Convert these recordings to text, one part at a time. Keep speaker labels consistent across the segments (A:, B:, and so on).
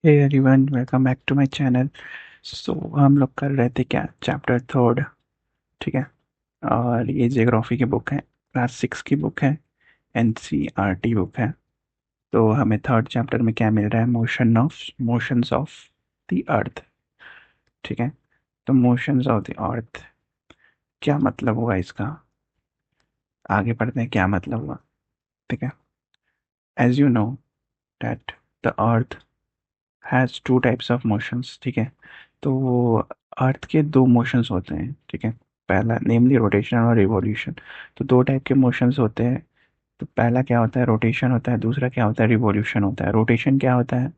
A: Hey everyone, welcome back to my channel. So हम लोग कर रहे थे क्या, चैप्टर थर्ड। ठीक है। और ये जियोग्राफी की बुक है, क्लास 6 की बुक है, एनसीईआरटी बुक है। तो हमें थर्ड चैप्टर में क्या मिल रहा है, मोशंस ऑफ द अर्थ। ठीक है। तो मोशंस ऑफ द अर्थ क्या मतलब हुआ इसका, आगे पढ़ते हैं क्या मतलब हुआ। ठीक है। As you know that the earth has two types of motions. ठीक है। तो अर्थ के दो मोशंस होते हैं। ठीक है। पहला नेमली रोटेशन और रिवॉल्यूशन। तो दो टाइप के मोशंस होते हैं। तो पहला क्या होता है, रोटेशन होता है। दूसरा क्या होता है, रिवॉल्यूशन होता है। रोटेशन क्या होता है,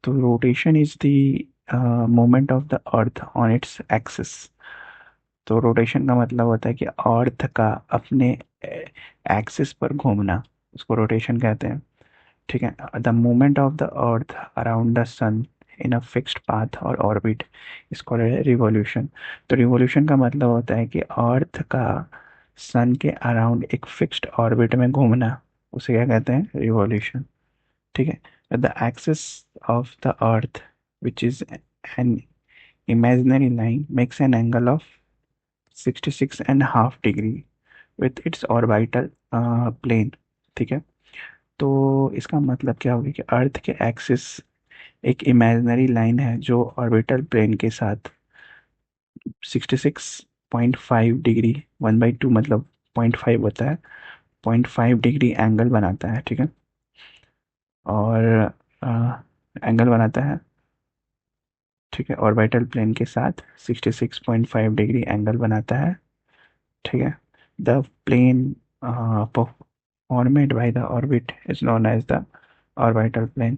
A: तो rotation is the moment of the earth on its axis. तो रोटेशन का मतलब होता है कि अर्थ का अपने एक्सिस पर घूमना, उसको रोटेशन कहते हैं। ठीक है। The movement of the earth around the sun in a fixed path और ऑर्बिट इज कॉल्ड रिवॉल्यूशन। तो रिवॉल्यूशन का मतलब होता है कि अर्थ का सन के अराउंड एक फिक्स्ड ऑर्बिट में घूमना, उसे क्या कहते हैं, रिवॉल्यूशन। ठीक है। The axis of the earth which is an imaginary line makes an angle of 66.5 degree with its orbital plane। ठीक है। तो इसका मतलब क्या होगा कि अर्थ के एक्सिस एक इमेजिनरी लाइन है जो ऑर्बिटल प्लेन के साथ 66.5 डिग्री, 1/2 मतलब 0.5 होता है, 0.5 डिग्री एंगल बनाता है। ठीक है। और एंगल बनाता है। ठीक है। ऑर्बिटल प्लेन के साथ 66.5 डिग्री एंगल बनाता है। ठीक है। The plane formed by the orbit is known as the orbital plane.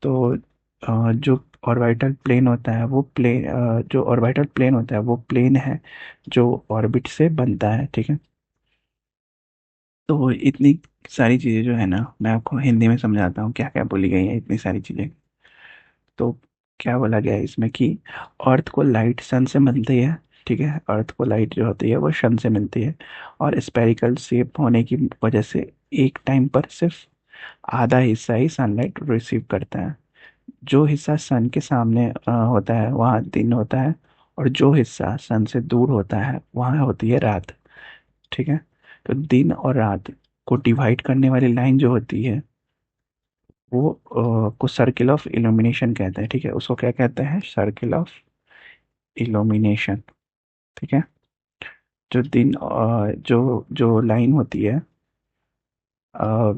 A: तो जो ऑर्बिटल प्लेन होता है वो जो ऑर्बिटल प्लेन होता है वो प्लेन है जो ऑर्बिट से बनता है। ठीक है। तो इतनी सारी चीज़ें जो है ना, मैं आपको हिंदी में समझाता हूँ क्या क्या बोली गई है इतनी सारी चीज़ें। तो क्या बोला गया है इसमें कि अर्थ को लाइट सन से मिलती है। ठीक है। अर्थ को लाइट जो होती है वो सन से मिलती है। और स्पेरिकल शेप होने की वजह से एक टाइम पर सिर्फ आधा हिस्सा ही सनलाइट रिसीव करता है। जो हिस्सा सन के सामने होता है वहाँ दिन होता है, और जो हिस्सा सन से दूर होता है वहाँ होती है रात। ठीक है। तो दिन और रात को डिवाइड करने वाली लाइन जो होती है वो को सर्किल ऑफ इल्यूमिनेशन कहते हैं। ठीक है। उसको क्या कहते हैं, सर्किल ऑफ इल्यूमिनेशन। ठीक है। जो दिन जो जो लाइन होती है, अ,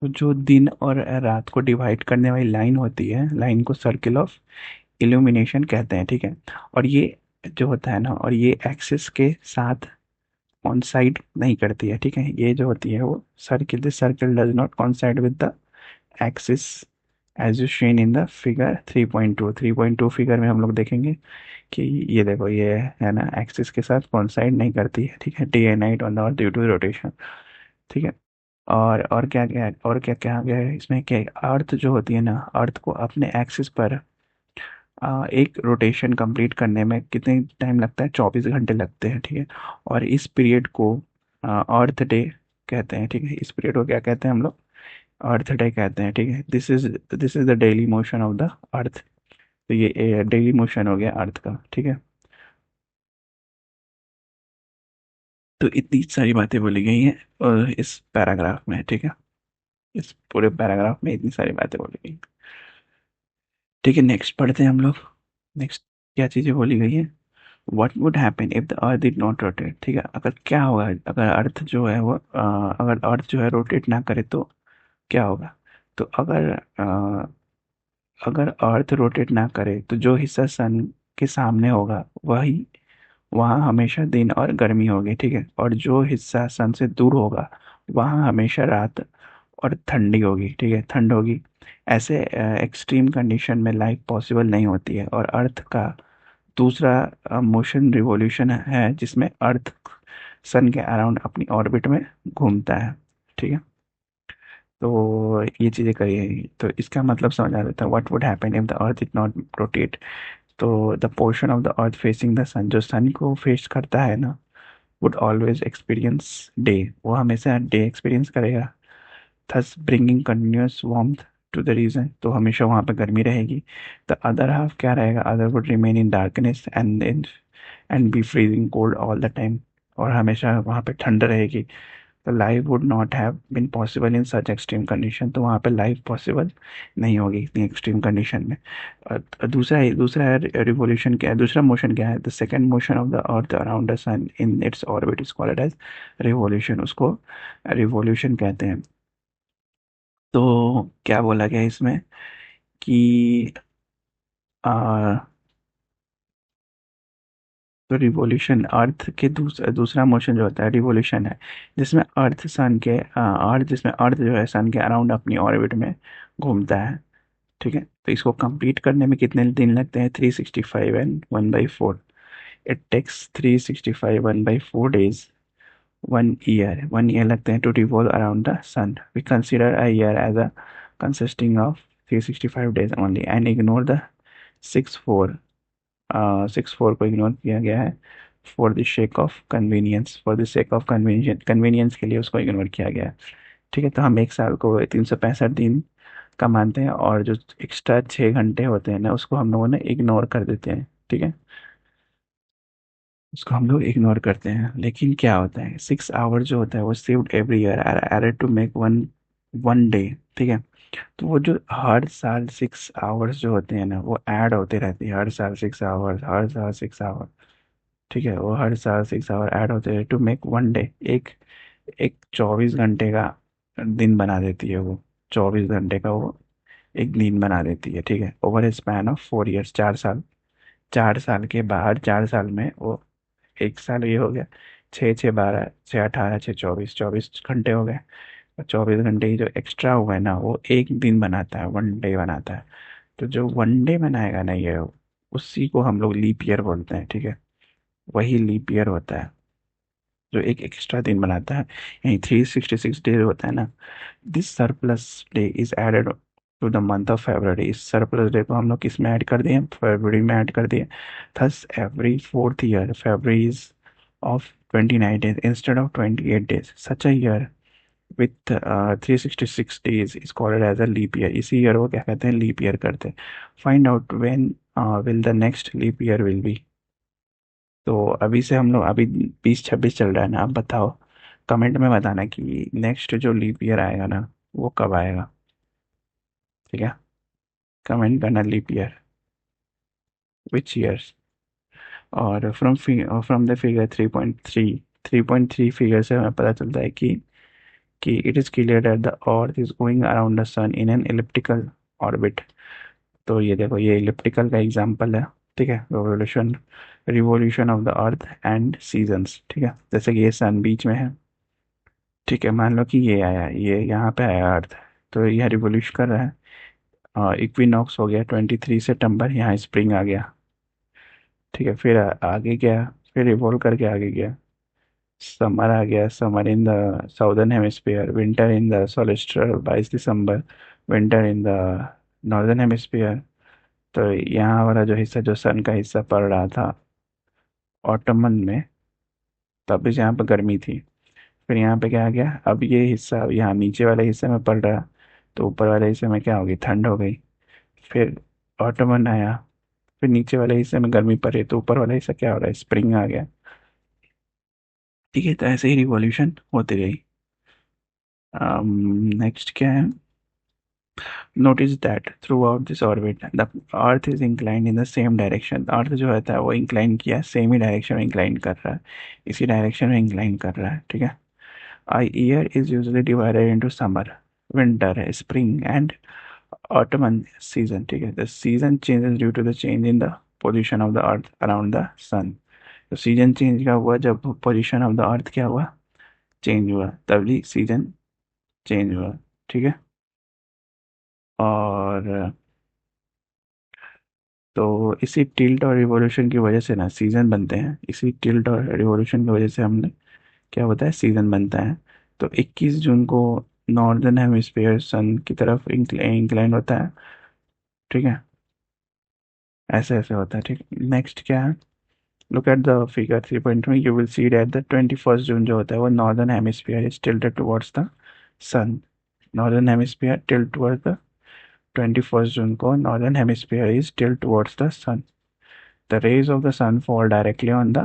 A: जो दिन और रात को डिवाइड करने वाली लाइन होती है, लाइन को सर्किल ऑफ इल्यूमिनेशन कहते हैं। ठीक है। और ये जो होता है ना, और ये एक्सिस के साथ कॉन्साइड नहीं करती है। ठीक है। ये जो होती है वो circle does not coincide with the axis as you seen in the figure 3.2। 3.2 figure में हम लोग देखेंगे कि ये देखो, ये है ना, एक्सिस के साथ कॉन्साइड नहीं करती है। ठीक है। Day and night on the earth due to rotation. ठीक है। और क्या क्या आ गया है इसमें, क्या अर्थ जो होती है ना, अर्थ को अपने एक्सिस पर एक रोटेशन कंप्लीट करने में कितने टाइम लगता है, 24 घंटे लगते हैं। ठीक है। और इस पीरियड को अर्थ डे कहते हैं। ठीक है। इस पीरियड को क्या कहते हैं हम लोग, अर्थ डे कहते हैं। ठीक है। This is the daily motion of the अर्थ। तो ये डेली मोशन हो गया अर्थ का। ठीक है। तो इतनी सारी बातें बोली गई हैं इस पैराग्राफ में। ठीक है। इस पूरे पैराग्राफ में इतनी सारी बातें बोली गई। ठीक है। नेक्स्ट पढ़ते हैं हम लोग। नेक्स्ट क्या चीज़ें बोली गई है, what would happen if the earth did not rotate. ठीक है। अगर क्या होगा, अगर अर्थ जो है वो अगर अर्थ जो है रोटेट ना करे तो क्या होगा। तो अगर अर्थ रोटेट ना करे तो जो हिस्सा सन के सामने होगा वही, वहाँ हमेशा दिन और गर्मी होगी। ठीक है। और जो हिस्सा सन से दूर होगा वहाँ हमेशा रात और ठंडी होगी। ठीक है, ठंड होगी। ऐसे एक्सट्रीम कंडीशन में लाइफ पॉसिबल नहीं होती है। और अर्थ का दूसरा मोशन रिवॉल्यूशन है जिसमें अर्थ सन के अराउंड अपनी ऑर्बिट में घूमता है। ठीक है। तो ये चीज़ें करी है, तो इसका मतलब समझ आ जाता है, what would happen if the earth is not rotate. तो the portion of the earth facing the sun, जो सन को फेस करता है ना, वुड ऑलवेज एक्सपीरियंस डे, वो हमेशा डे एक्सपीरियंस करेगा, thus bringing continuous warmth to the region, तो हमेशा वहाँ पे गर्मी रहेगी। द अदर हाफ क्या रहेगा, other would remain in darkness and be freezing cold all the time, और हमेशा वहाँ पे ठंड रहेगी। तो life would not have been possible in such extreme condition, तो वहाँ पे लाइफ पॉसिबल नहीं होगी इतनी एक्सट्रीम कंडीशन में। दूसरा दूसरा रिवोल्यूशन क्या है, दूसरा मोशन क्या है, the second motion of the earth around the sun in its orbit is called as revolution, उसको रिवोल्यूशन कहते हैं। तो क्या बोला गया इसमें कि तो रिवॉल्यूशन अर्थ के दूसरा मोशन जो होता है रिवॉल्यूशन है, जिसमें अर्थ जिसमें अर्थ जो है सन के अराउंड अपनी ऑर्बिट में घूमता है। ठीक है, तो इसको कंप्लीट करने में कितने दिन लगते हैं, 365 and 1/4। It takes 365 1/4 days, 1 year लगते हैं to revolve around the sun. We consider a year as a consisting of 365 days only and ignore the 6/4। 6/4 को इग्नोर किया गया है for the sake of convenience के लिए उसको इग्नोर किया गया है। ठीक है, तो हम एक साल को 365 दिन का मानते हैं, और जो एक्स्ट्रा 6 घंटे होते हैं ना उसको हम लोगों ने इग्नोर कर देते हैं। ठीक है, उसको हम लोग इग्नोर करते हैं। लेकिन क्या होता है, 6 आवर जो होता है वो saved every year are added to make one one day. ठीक है, तो वो जो हर साल 6 आवर्स जो होते हैं ना वो ऐड होते रहते हैं, हर साल 6 आवर्स, हर साल 6 आवर। ठीक है, वो हर साल 6 आवर ऐड होते हैं टू मेक वन डे, एक एक 24 घंटे का दिन बना देती है वो। 24 घंटे का वो एक दिन बना देती है। ठीक है, over A span of 4 years, 4 साल। 4 साल के बाहर 4 साल में वो, एक साल ये हो गया, 6 6 12, 6 18, 6 24, 24 घंटे हो गए। और 24 घंटे ही जो एक्स्ट्रा हुआ है ना वो एक दिन बनाता है, वन डे बनाता है। तो जो वन डे बनाएगा ना ये, उसी को हम लोग लीप ईयर बोलते हैं। ठीक है, वही लीप ईयर होता है जो एक एक्स्ट्रा दिन बनाता है। यही 366 डे होता है ना, this surplus day is added to the month of February. इस सरप्लस डे को हम लोग किस में ऐड कर दिए, फरवरी में ऐड कर दिए। Thus every fourth year February is of 29 days instead of 28 days, such a year with 366 days is called as a leap year. इसी ईयर को क्या कहते हैं, लीप ईयर करते हैं। Find out when will the next leap year will be. तो अभी से हम लोग, अभी 2026 चल रहा है ना, आप बताओ, कमेंट में बताना कि नेक्स्ट जो लीप ईयर आएगा ना वो कब आएगा। ठीक है, कमेंट करना लीप ईयर, विच ईयर्स। और फ्रॉम द फिगर 3.3 फिगर से हमें पता चलता है कि it is clear that the earth is going around the sun in an elliptical orbit. तो ये देखो, ये इलिप्टिकल का एग्जांपल है। ठीक है, revolution revolution of the earth and seasons. ठीक है, जैसे कि ये सन बीच में है। ठीक है, मान लो कि ये आया, ये यहाँ पे आया अर्थ, तो यह रिवोल्यूशन कर रहा है। इक्विनॉक्स हो गया 23 सितंबर, यहाँ स्प्रिंग आ गया। ठीक है, फिर आगे गया, फिर रिवॉल्व करके आगे गया, समर आ गया, summer in the southern hemisphere, winter in the solicitor 22 December, winter in the northern hemisphere. तो यहाँ वाला जो हिस्सा, जो सन का हिस्सा पड़ रहा था ऑटमन में, तब भी यहाँ पे गर्मी थी। फिर यहाँ पे क्या आ गया, अब ये हिस्सा यहाँ नीचे वाले हिस्से में पड़ रहा, तो ऊपर वाले हिस्से में क्या होगी, ठंड हो गई। फिर ऑटमन आया, फिर नीचे वाले हिस्से में गर्मी पड़ रही, तो ऊपर वाला हिस्सा क्या हो रहा है, स्प्रिंग आ गया। ठीक है, तो ऐसे ही रिवॉल्यूशन होती रही। नेक्स्ट क्या है, notice that throughout this orbit the earth is inclined in the same direction. Earth जो होता है वो इंक्लाइन किया है, सेम ही डायरेक्शन में इंक्लाइन कर रहा है, इसी डायरेक्शन में इंक्लाइन कर रहा है। ठीक है, a year is usually divided into summer, winter, spring and autumn season. ठीक है, the season changes due to the change in the position of the earth around the sun। तो सीजन चेंज का हुआ जब पोजीशन ऑफ द अर्थ क्या हुआ, change हुआ, तभी सीजन चेंज हुआ। ठीक है, और तो इसी टिल्ट और रिवॉल्यूशन की वजह से ना सीजन बनते हैं, इसी टिल्ट और रिवॉल्यूशन की वजह से हमने क्या होता है, सीजन बनता है। तो 21 जून को नॉर्दर्न हेमिस्फीयर सन की तरफ इंक्लाइन होता है। ठीक है, ऐसे ऐसे होता है। ठीक, नेक्स्ट क्या है, look at the figure 3.2, you will see that the 21 June जो होता है वो northern hemisphere is tilted towards the sun. Northern hemisphere tilt towards the 21st June को northern hemisphere is tilt towards the sun. The rays of the sun fall directly on the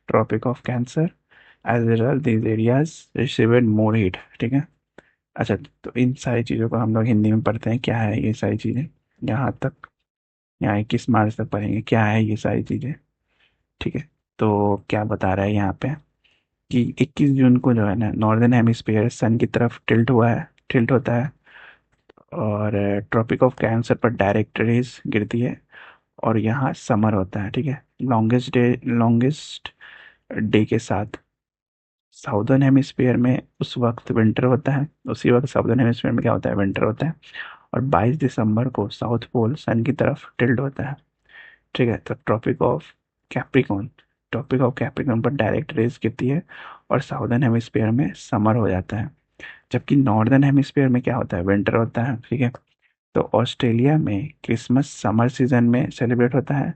A: Tropic of Cancer. As a result these areas receive more heat. ठीक है. अच्छा, तो इन सारी चीज़ों को हम लोग हिंदी में पढ़ते हैं. क्या है ये सारी चीज़ें? यहाँ तक, यहाँ 21 मार्च तक पढ़ेंगे क्या है ये सारी चीज़ें. ठीक है. तो क्या बता रहा है यहाँ पे कि 21 जून को जो है ना नॉर्दर्न हेमिस्फीयर सन की तरफ टिल्ट होता है और ट्रॉपिक ऑफ कैंसर पर डायरेक्ट रेज गिरती है और यहाँ समर होता है. ठीक है. लॉन्गेस्ट डे के साथ साउदर्न हेमिस्फीयर में उस वक्त विंटर होता है. उसी वक्त साउदर्न हेमिस्फीयर में क्या होता है? विंटर होता है. और 22 दिसंबर को साउथ पोल सन की तरफ टिल्ट होता है. ठीक है. तो कैप्रिकॉन ट्रॉपिक ऑफ कैप्रिकॉन पर डायरेक्ट रेज गिरती है और साउदर्न हेमिस्फीयर में समर हो जाता है. जबकि नॉर्दर्न हेमिस्फीयर में क्या होता है? विंटर होता है. ठीक है. तो ऑस्ट्रेलिया में क्रिसमस समर सीजन में सेलिब्रेट होता है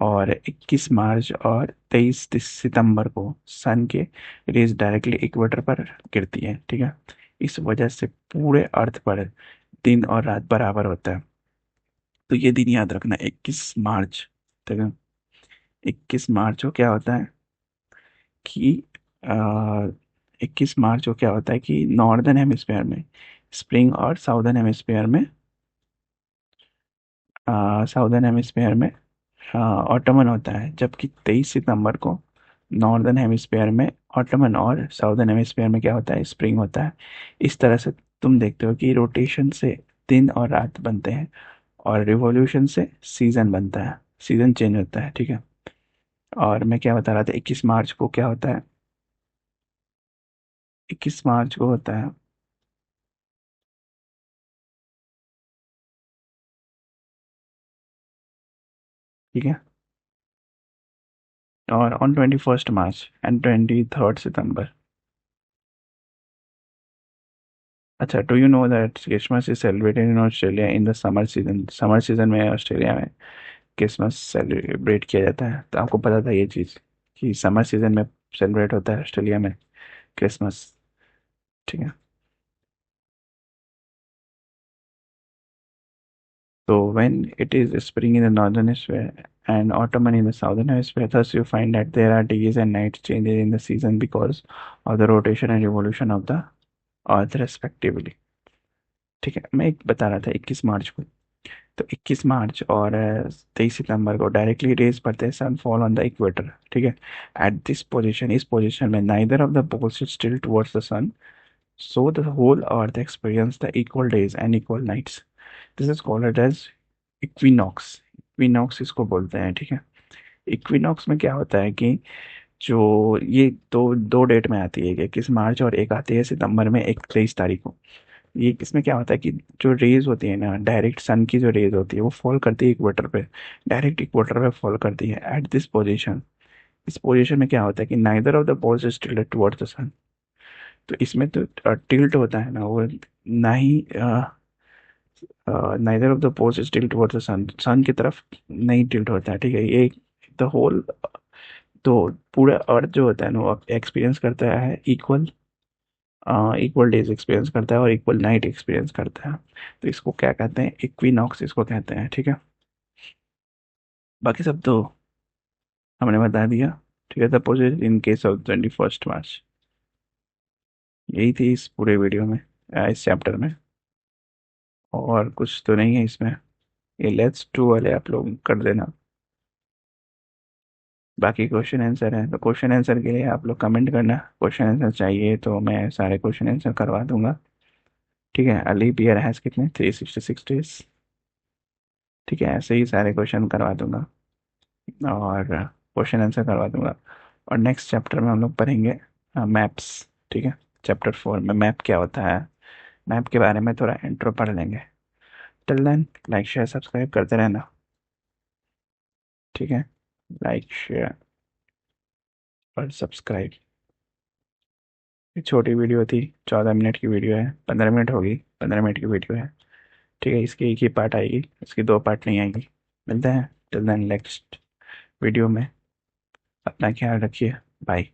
A: और 21 मार्च और 23 सितंबर को सन के रेज डायरेक्टली इक्वेटर पर गिरती है. ठीक है. इस वजह से पूरे अर्थ पर दिन और रात बराबर होता है. तो ये दिन याद रखना, 21 मार्च. ठीक है. 21 मार्च को क्या होता है कि 21 मार्च को क्या होता है कि नॉर्दर्न हेमिस्फेयर में स्प्रिंग और साउदर्न हेमिस्फेयर में ऑटमन होता है. जबकि 23 सितंबर को नॉर्दर्न हेमिस्फेयर में ऑटमन और साउदर्न हेमिस्फेयर में क्या होता है? स्प्रिंग होता है. इस तरह से तुम देखते हो कि रोटेशन से दिन और रात बनते हैं और रिवॉल्यूशन से सीजन बनता है, सीजन चेंज होता है. ठीक है. और मैं क्या बता रहा था, 21 मार्च को क्या होता है? 21 मार्च को होता है. ठीक है. और ऑन 21 मार्च एंड 23 सितंबर. अच्छा, do you know that Christmas is celebrated in Australia in the summer season? Summer season में ऑस्ट्रेलिया में क्रिसमस सेलिब्रेट किया जाता है. तो आपको पता था ये चीज़ कि समर सीजन में सेलिब्रेट होता है ऑस्ट्रेलिया में क्रिसमस. ठीक है. So when it is spring in the northern hemisphere and autumn in the southern hemisphere, thus you find that there are days and nights changes in the season because of the rotation and revolution of the earth respectively. ठीक है. मैं एक बता रहा था 21 मार्च को. तो 21 मार्च और 23 सितंबर को डायरेक्टली रेज पड़ते हैं sun fall on the equator. ठीक है. एट दिस पोजीशन, इस पोजीशन में neither of the poles is still towards the sun, so the whole earth experience the equal days and equal nights. This is called as equinox. Equinox इसको बोलते हैं. ठीक है. Equinox में क्या होता है कि जो ये दो दो डेट में आती है, 21 मार्च और एक आती है सितंबर में, 23 तारीख को. ये इसमें क्या होता है कि जो रेज होती है ना, डायरेक्ट सन की जो रेज होती है वो फॉल करती है इक्वेटर पे, डायरेक्ट इक्वेटर पे फॉल करती है एट दिस पोजीशन. इस पोजीशन में क्या होता है कि neither of the poles is tilted towards the sun. तो इसमें तो टिल्ट होता है ना वो, ना ही neither of the poles is tilt towards the sun, sun की तरफ नहीं टिल्ट होता है. ठीक है. ये द होल, तो पूरा अर्थ जो होता है ना वो एक्सपीरियंस करता है इक्वल डेज एक्सपीरियंस करता है और इक्वल नाइट एक्सपीरियंस करता है. तो इसको क्या कहते हैं? इक्विनॉक्स इसको कहते हैं. ठीक है. बाकी सब तो हमने बता दिया. ठीक है. सपोज इन केस ऑफ 21 मार्च. यही थी इस पूरे वीडियो में, इस चैप्टर में. और कुछ तो नहीं है इसमें. ये लेट्स टू वाले आप लोग कर देना. बाकी क्वेश्चन आंसर है, तो क्वेश्चन आंसर के लिए आप लोग कमेंट करना. क्वेश्चन आंसर चाहिए तो मैं सारे क्वेश्चन आंसर करवा दूंगा. ठीक है. लीप ईयर हैज़ कितने? 366 डेज. ठीक है. ऐसे ही सारे क्वेश्चन करवा दूंगा और क्वेश्चन आंसर करवा दूंगा. और नेक्स्ट चैप्टर में हम लोग पढ़ेंगे मैप्स. ठीक है. चैप्टर 4 में मैप क्या होता है, मैप के बारे में थोड़ा इंट्रो पढ़ लेंगे. Till then like share subscribe करते रहना. ठीक है. लाइक शेयर और सब्सक्राइब. ये छोटी वीडियो थी, 14 मिनट की वीडियो है. 15 मिनट होगी, 15 मिनट की वीडियो है. ठीक है. इसकी एक ही पार्ट आएगी, इसकी दो पार्ट नहीं आएगी. मिलते हैं टिल देन नेक्स्ट वीडियो में. अपना ख्याल रखिए. बाय.